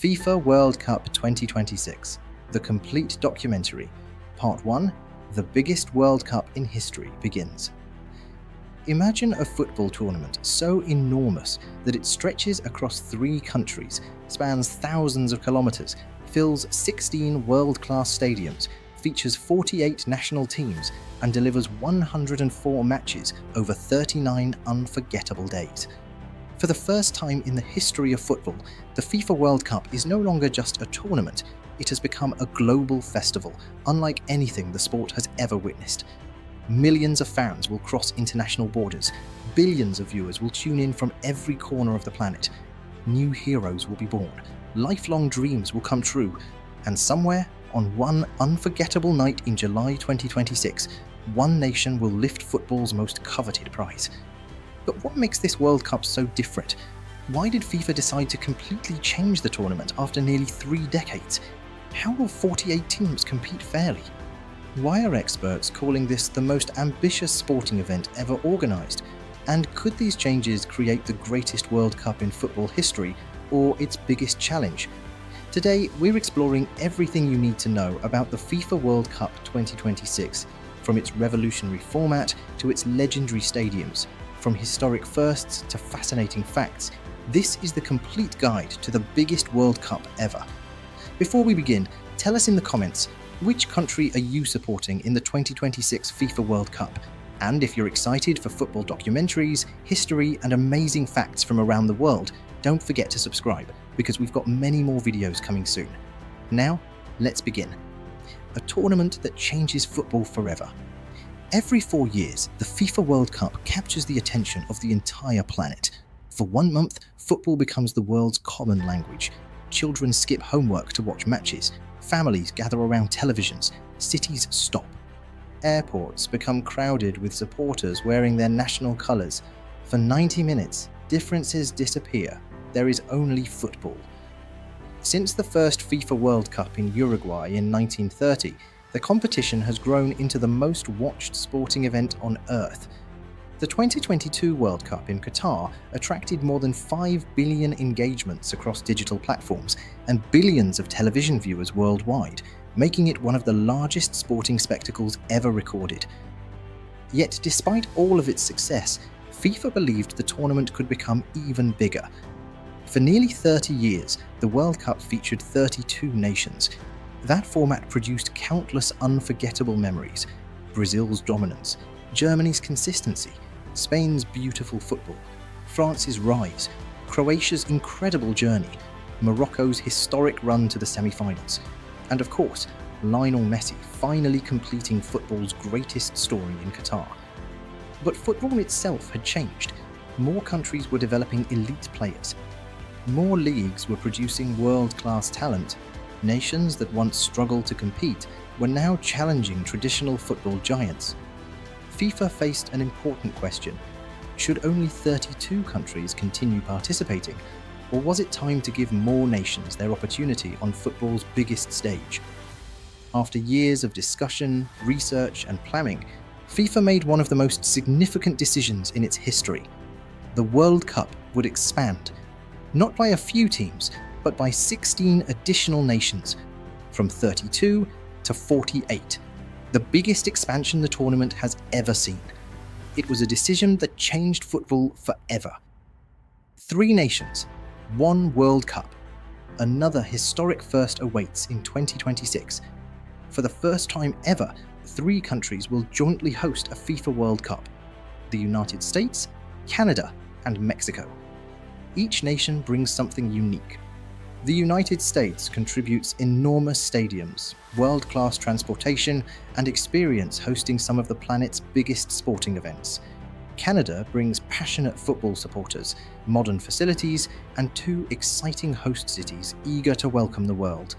FIFA World Cup 2026, the complete documentary. Part 1, the biggest World Cup in history begins. Imagine a football tournament so enormous that it stretches across 3 countries, spans thousands of kilometers, fills 16 world-class stadiums, features 48 national teams, and delivers 104 matches over 39 unforgettable days. For the first time in the history of football, the FIFA World Cup is no longer just a tournament, it has become a global festival, unlike anything the sport has ever witnessed. Millions of fans will cross international borders, billions of viewers will tune in from every corner of the planet. New heroes will be born, lifelong dreams will come true, and somewhere, on one unforgettable night in July 2026, one nation will lift football's most coveted prize. But what makes this World Cup so different? Why did FIFA decide to completely change the tournament after nearly 3 decades? How will 48 teams compete fairly? Why are experts calling this the most ambitious sporting event ever organised? And could these changes create the greatest World Cup in football history, or its biggest challenge? Today, we're exploring everything you need to know about the FIFA World Cup 2026, from its revolutionary format to its legendary stadiums, from historic firsts to fascinating facts. This is the complete guide to the biggest World Cup ever. Before we begin, tell us in the comments, which country are you supporting in the 2026 FIFA World Cup? And if you're excited for football documentaries, history, and amazing facts from around the world, don't forget to subscribe, because we've got many more videos coming soon. Now, let's begin. A tournament that changes football forever. Every 4 years, the FIFA World Cup captures the attention of the entire planet. For 1 month, football becomes the world's common language. Children skip homework to watch matches. Families gather around televisions. Cities stop. Airports become crowded with supporters wearing their national colours. For 90 minutes, differences disappear. There is only football. Since the first FIFA World Cup in Uruguay in 1930, the competition has grown into the most watched sporting event on Earth. The 2022 World Cup in Qatar attracted more than 5 billion engagements across digital platforms and billions of television viewers worldwide, making it one of the largest sporting spectacles ever recorded. Yet despite all of its success, FIFA believed the tournament could become even bigger. For nearly 30 years, the World Cup featured 32 nations. That format produced countless unforgettable memories: Brazil's dominance, Germany's consistency, Spain's beautiful football, France's rise, Croatia's incredible journey, Morocco's historic run to the semi-finals, and of course, Lionel Messi finally completing football's greatest story in Qatar. But football itself had changed. More countries were developing elite players. More leagues were producing world-class talent. Nations that once struggled to compete were now challenging traditional football giants. FIFA faced an important question. Should only 32 countries continue participating, or was it time to give more nations their opportunity on football's biggest stage? After years of discussion, research, and planning, FIFA made one of the most significant decisions in its history. The World Cup would expand, not by a few teams, but by 16 additional nations, from 32 to 48, the biggest expansion the tournament has ever seen. It was a decision that changed football forever. 3 nations, 1 World Cup. Another historic first awaits in 2026. For the first time ever, 3 countries will jointly host a FIFA World Cup: the United States, Canada, and Mexico. Each nation brings something unique. The United States contributes enormous stadiums, world-class transportation, and experience hosting some of the planet's biggest sporting events. Canada brings passionate football supporters, modern facilities, and 2 exciting host cities eager to welcome the world.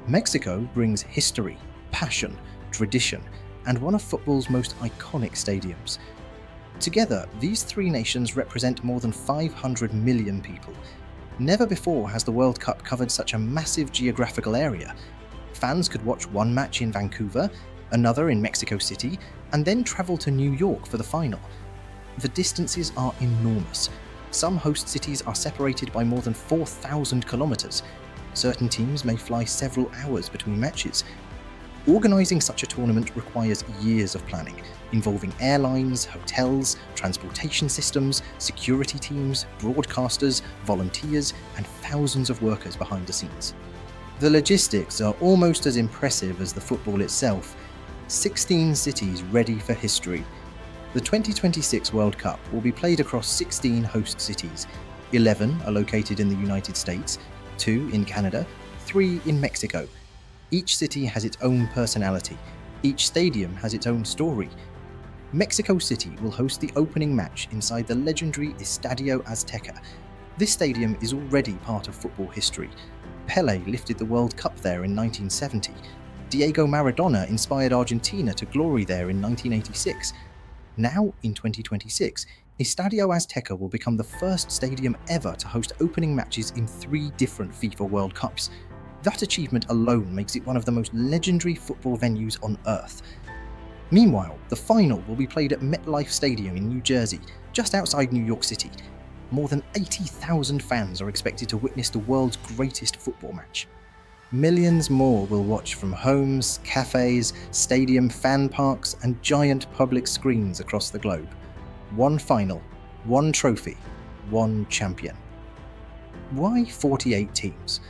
Mexico brings history, passion, tradition, and one of football's most iconic stadiums. Together, these 3 nations represent more than 500 million people. Never before has the World Cup covered such a massive geographical area. Fans could watch one match in Vancouver, another in Mexico City, and then travel to New York for the final. The distances are enormous. Some host cities are separated by more than 4,000 kilometers. Certain teams may fly several hours between matches. Organising such a tournament requires years of planning, involving airlines, hotels, transportation systems, security teams, broadcasters, volunteers, and thousands of workers behind the scenes. The logistics are almost as impressive as the football itself. 16 cities ready for history. The 2026 World Cup will be played across 16 host cities. 11 are located in the United States, 2 in Canada, 3 in Mexico. Each city has its own personality. Each stadium has its own story. Mexico City will host the opening match inside the legendary Estadio Azteca. This stadium is already part of football history. Pelé lifted the World Cup there in 1970. Diego Maradona inspired Argentina to glory there in 1986. Now, in 2026, Estadio Azteca will become the first stadium ever to host opening matches in 3 different FIFA World Cups. That achievement alone makes it one of the most legendary football venues on Earth. Meanwhile, the final will be played at MetLife Stadium in New Jersey, just outside New York City. More than 80,000 fans are expected to witness the world's greatest football match. Millions more will watch from homes, cafes, stadium fan parks, and giant public screens across the globe. One final, one trophy, one champion. Why 48 teams?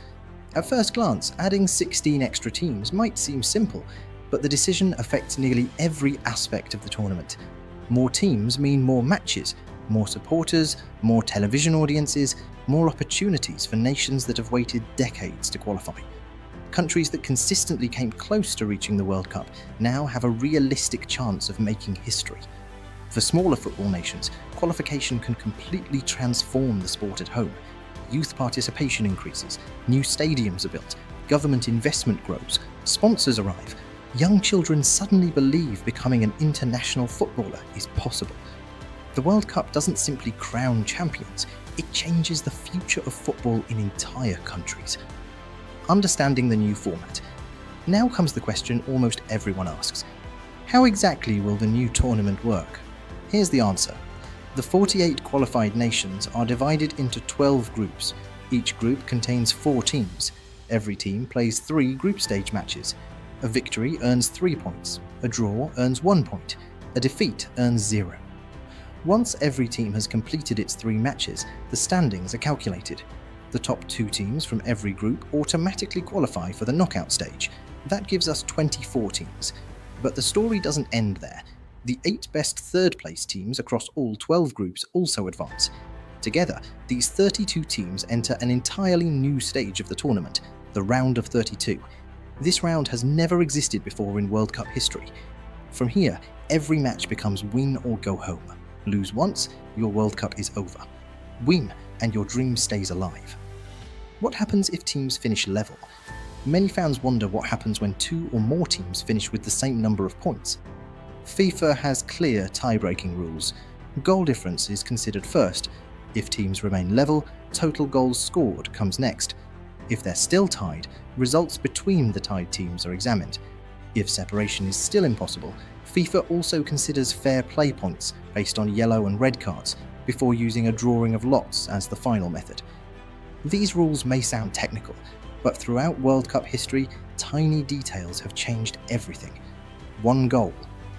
At first glance, adding 16 extra teams might seem simple, but the decision affects nearly every aspect of the tournament. More teams mean more matches, more supporters, more television audiences, more opportunities for nations that have waited decades to qualify. Countries that consistently came close to reaching the World Cup now have a realistic chance of making history. For smaller football nations, qualification can completely transform the sport at home. Youth participation increases, new stadiums are built, government investment grows, sponsors arrive. Young children suddenly believe becoming an international footballer is possible. The World Cup doesn't simply crown champions, it changes the future of football in entire countries. Understanding the new format. Now comes the question almost everyone asks. How exactly will the new tournament work? Here's the answer. The 48 qualified nations are divided into 12 groups. Each group contains 4 teams. Every team plays 3 group stage matches. A victory earns 3 points, a draw earns 1 point, a defeat earns 0. Once every team has completed its 3 matches, the standings are calculated. The top 2 teams from every group automatically qualify for the knockout stage. That gives us 24 teams. But the story doesn't end there. The 8 best third-place teams across all 12 groups also advance. Together, these 32 teams enter an entirely new stage of the tournament, the round of 32. This round has never existed before in World Cup history. From here, every match becomes win or go home. Lose once, your World Cup is over. Win, and your dream stays alive. What happens if teams finish level? Many fans wonder what happens when 2 or more teams finish with the same number of points. FIFA has clear tie-breaking rules. Goal difference is considered first. If teams remain level, total goals scored comes next. If they're still tied, results between the tied teams are examined. If separation is still impossible, FIFA also considers fair play points based on yellow and red cards, before using a drawing of lots as the final method. These rules may sound technical, but throughout World Cup history, tiny details have changed everything. One goal,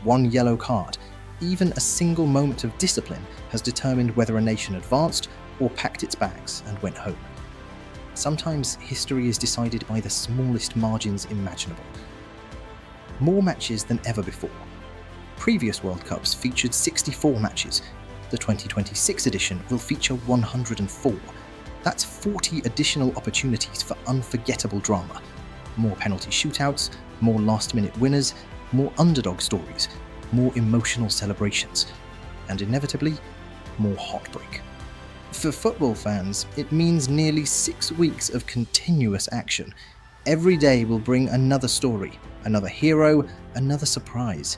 one yellow card, even a single moment of discipline has determined whether a nation advanced or packed its bags and went home. Sometimes history is decided by the smallest margins imaginable. More matches than ever before. Previous World Cups featured 64 matches. The 2026 edition will feature 104. That's 40 additional opportunities for unforgettable drama. More penalty shootouts, more last-minute winners, more underdog stories, more emotional celebrations, and inevitably, more heartbreak. For football fans, it means nearly 6 weeks of continuous action. Every day will bring another story, another hero, another surprise.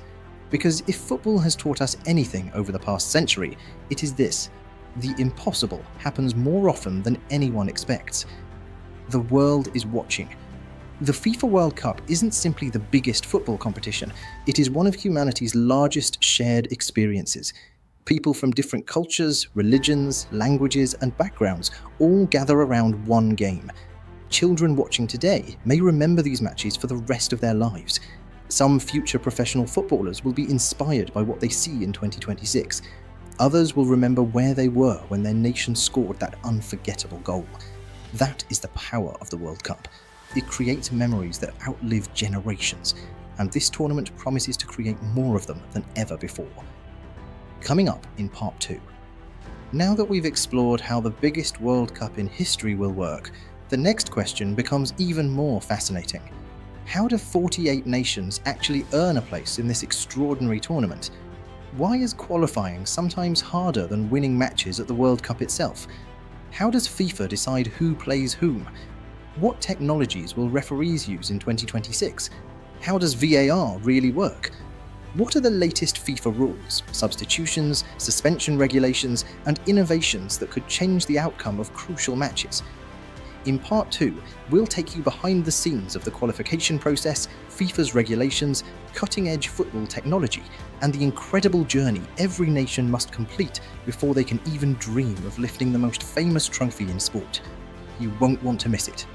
Because if football has taught us anything over the past century, it is this: the impossible happens more often than anyone expects. The world is watching. The FIFA World Cup isn't simply the biggest football competition, it is one of humanity's largest shared experiences. People from different cultures, religions, languages, and backgrounds all gather around one game. Children watching today may remember these matches for the rest of their lives. Some future professional footballers will be inspired by what they see in 2026. Others will remember where they were when their nation scored that unforgettable goal. That is the power of the World Cup. It creates memories that outlive generations, and this tournament promises to create more of them than ever before. Coming up in Part 2. Now that we've explored how the biggest World Cup in history will work, the next question becomes even more fascinating. How do 48 nations actually earn a place in this extraordinary tournament? Why is qualifying sometimes harder than winning matches at the World Cup itself? How does FIFA decide who plays whom? What technologies will referees use in 2026? How does VAR really work? What are the latest FIFA rules, substitutions, suspension regulations, and innovations that could change the outcome of crucial matches? In Part 2, we'll take you behind the scenes of the qualification process, FIFA's regulations, cutting-edge football technology, and the incredible journey every nation must complete before they can even dream of lifting the most famous trophy in sport. You won't want to miss it.